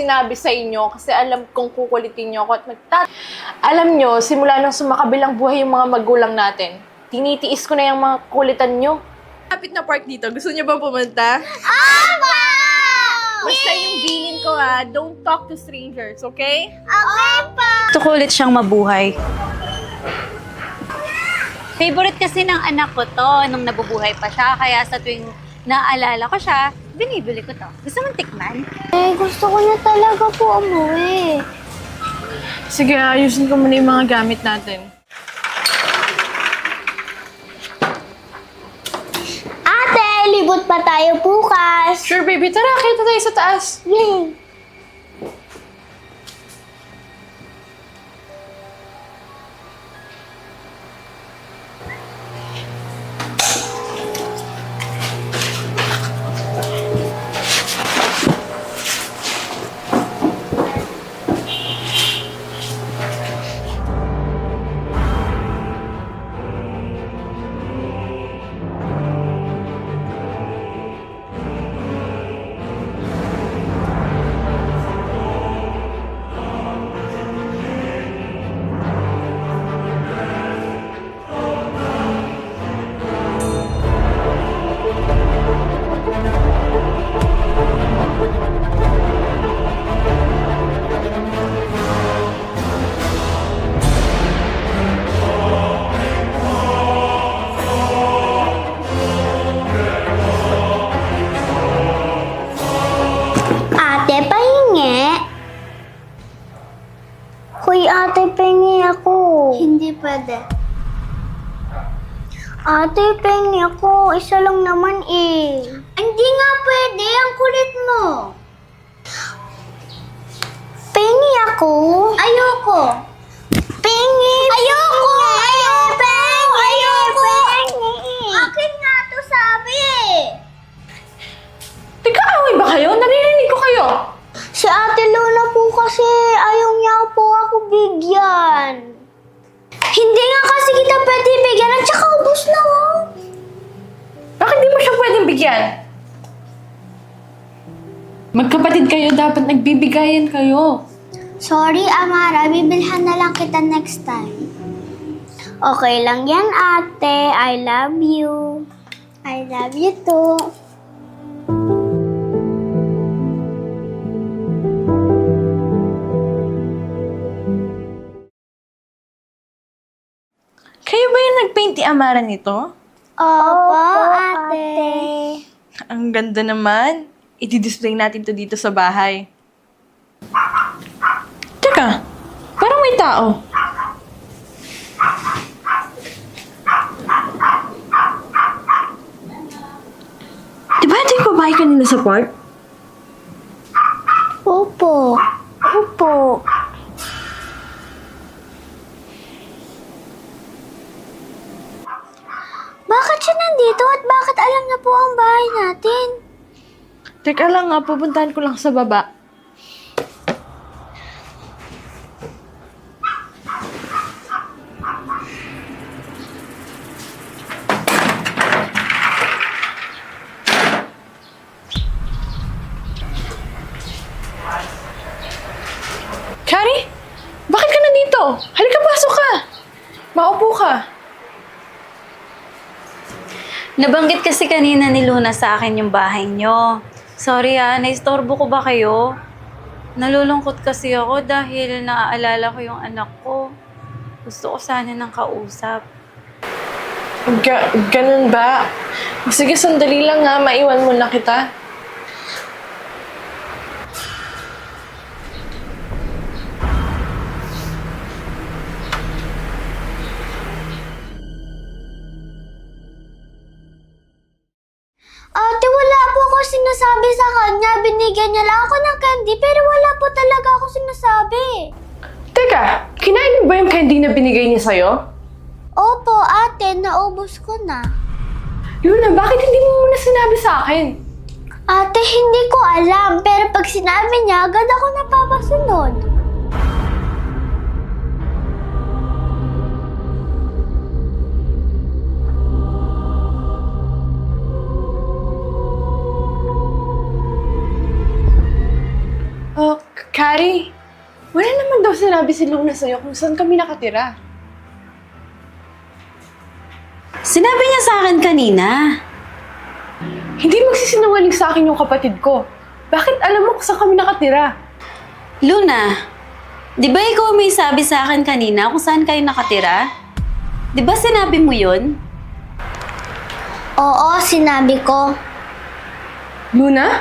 sinabi sa inyo kasi alam kong kukulitin niyo ako at Alam niyo, simula nang sumakabilang buhay yung mga magulang natin, tinitiis ko na yung mga kulitan niyo. Kapit na park dito. Gusto niyo ba pumunta? Aba! Basta yung bilin ko ha, don't talk to strangers, okay? Okay pa! Gusto ko ulit siyang mabuhay. Favorite kasi ng anak ko to nung nabubuhay pa siya. Kaya sa tuwing naaalala ko siya, binibili ko to. Gusto mong tikman? Gusto ko na talaga po umuwi. Sige, ayusin ko muna yung mga gamit natin. Ate, libot pa tayo bukas. Sure, baby. Tara, kita tayo sa taas. Yay! Ate, pahingi. Hoy, ate, pahingi ako. Hindi pwede. Ate, pahingi ako. Isa lang naman eh. Hindi nga pwede. Ang kulit mo. Pahingi ako. Ayoko. Pahingi. Ayoko. Ayoko. Ayoko. Akin nga to sabi. Nagkaaway ba kayo? Naririnig ko kayo. Si Ate Lola po kasi ayaw niya po ako bigyan. Hindi nga kasi kita pwede bigyan at saka ubos na oh. Bakit di mo siya pwedeng bigyan? Magkapatid kayo, dapat nagbibigayan kayo. Sorry Amara, bibilhan na lang kita next time. Okay lang yan ate, I love you. I love you too. Kayo ba yung nagpaint ni Amara nito? Opo, ate. Ang ganda naman. I-display natin to dito sa bahay. Teka, parang may tao. Di ba ito yung babae kanina sa park? Opo. Opo. Bakit siya nandito at bakit alam na po ang bahay natin? Teka lang nga, pupuntahan ko lang sa baba. Kari? Bakit ka nandito? Halika, pasok ka! Maupo ka. Nabanggit kasi kanina ni Luna sa akin yung bahay niyo. Sorry naistorbo ko ba kayo? Nalulungkot kasi ako dahil naaalala ko yung anak ko. Gusto ko sana ng kausap. Ganun ba? Sige, sandali lang nga. Maiwan mo na kita. Ate, wala po ako sinasabi sa kanya. Binigyan niya lang ako ng candy, pero wala po talaga ako sinasabi. Teka, kinain mo ba yung candy na binigay niya sa'yo? Opo, ate, naubos ko na. Luna, bakit hindi mo muna sinabi sa akin? Ate, hindi ko alam, pero pag sinabi niya, agad ako napapasunod. ba sinabi si Luna sa'yo kung saan kami nakatira? Sinabi niya sa akin kanina. Hindi magsisinungaling sa akin yung kapatid ko. Bakit alam mo kung saan kami nakatira? Luna, di ba ikaw may sabi sa akin kanina kung saan kayo nakatira? Di ba sinabi mo yun? Oo, sinabi ko. Luna?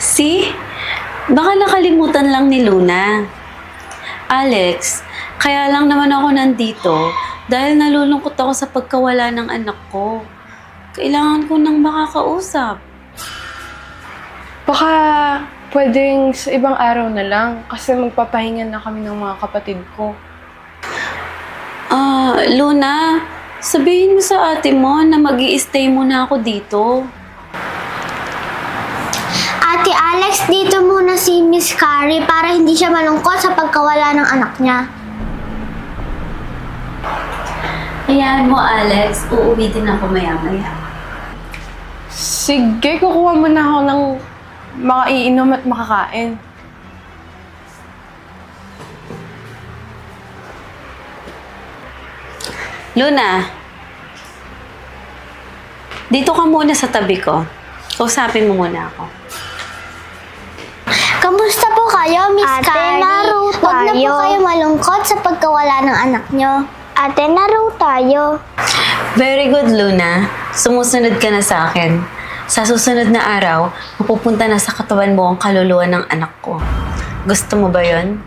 See? Baka nakalimutan lang ni Luna. Alex, kaya lang naman ako nandito dahil nalulungkot ako sa pagkawala ng anak ko. Kailangan ko nang makakausap. Baka pwedeng sa ibang araw na lang kasi magpapahinga na kami ng mga kapatid ko. Luna, sabihin mo sa ate mo na mag-i-stay muna ako dito. Ate Alex, dito muna si Miss Carrie para hindi siya malungkot sa pagkawala ng anak niya. Hayaan mo, Alex. Uuwi din ako maya-maya. Sige, kukuha muna ako ng mga iinom at makakain. Luna, dito ka muna sa tabi ko. Kausapin mo muna ako. Kamusta po kayo, Miss Ate, Carrie? laro Huwag na po tayo. kayo malungkot sa pagkawala ng anak niyo. Ate, laro tayo. Very good, Luna. Sumusunod ka na sa akin. Sa susunod na araw, mapupunta na sa katawan mo ang kaluluwa ng anak ko. Gusto mo ba yon?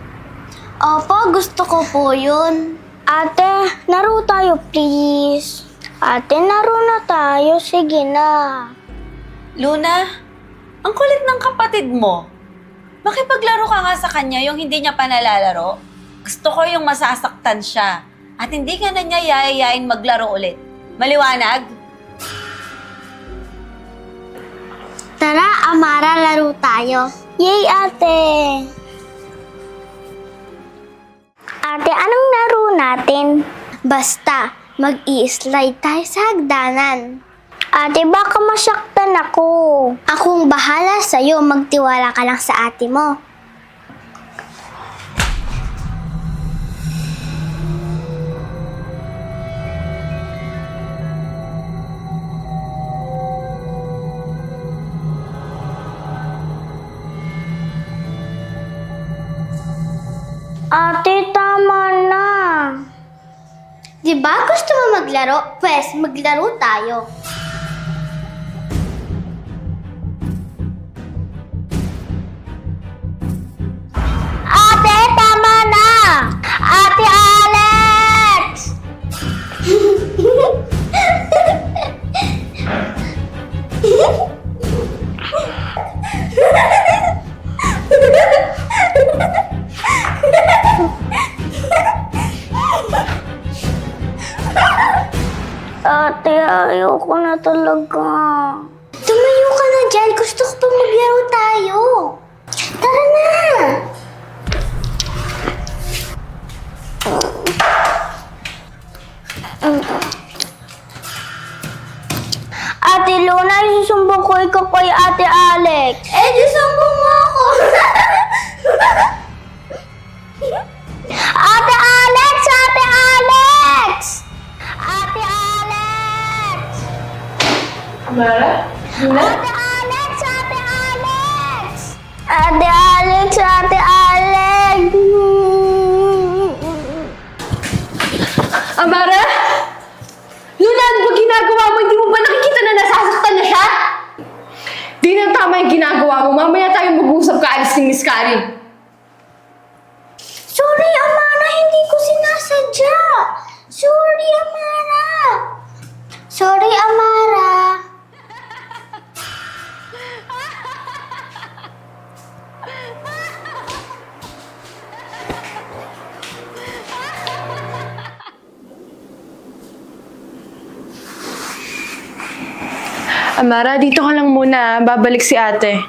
Opo, gusto ko po yun. Ate, laro tayo, please. Ate, laro na tayo. Sige na. Luna, ang kulit ng kapatid mo. Makipaglaro ka nga sa kanya yung hindi niya pa nalalaro. Gusto ko yung masasaktan siya. At hindi ka na niya yayayain maglaro ulit. Maliwanag? Tara, Amara, laro tayo. Yay, ate. Ate, anong laro natin? Basta, mag-i-slide tayo sa hagdanan. Ate, baka masaktan ako. Akong bahala sa'yo, magtiwala ka lang sa ate mo. Ate, tama na. Di ba gusto mo maglaro? Pwes, maglaro tayo. Ate, tama na. Ate Alex! Ate, ayoko na talaga. Tumayo ka na dyan. Gusto ko pa maglaro tayo. Tara na! Ate Luna, isusumbong ko ikaw kay Ate Alex. Eh, di sumbong mo ako. Ate Alex! Ate Alex! Ate Alex! Amara? Luna? Ate Alex! Ate Alex! Ate Alex! Ate Alex! Amara? Luna, ano ba ginagawa mo? Hindi mo ba nakikita na nasasaktan na siya? Di na tama yung ginagawa mo. Mamaya tayo mag-usap ka alis ni Miss Carrie. Sorry, Amara. Hindi ko sinasadya. Sorry, Amara. Sorry, Amara. Amara, dito ka lang muna. Babalik si ate.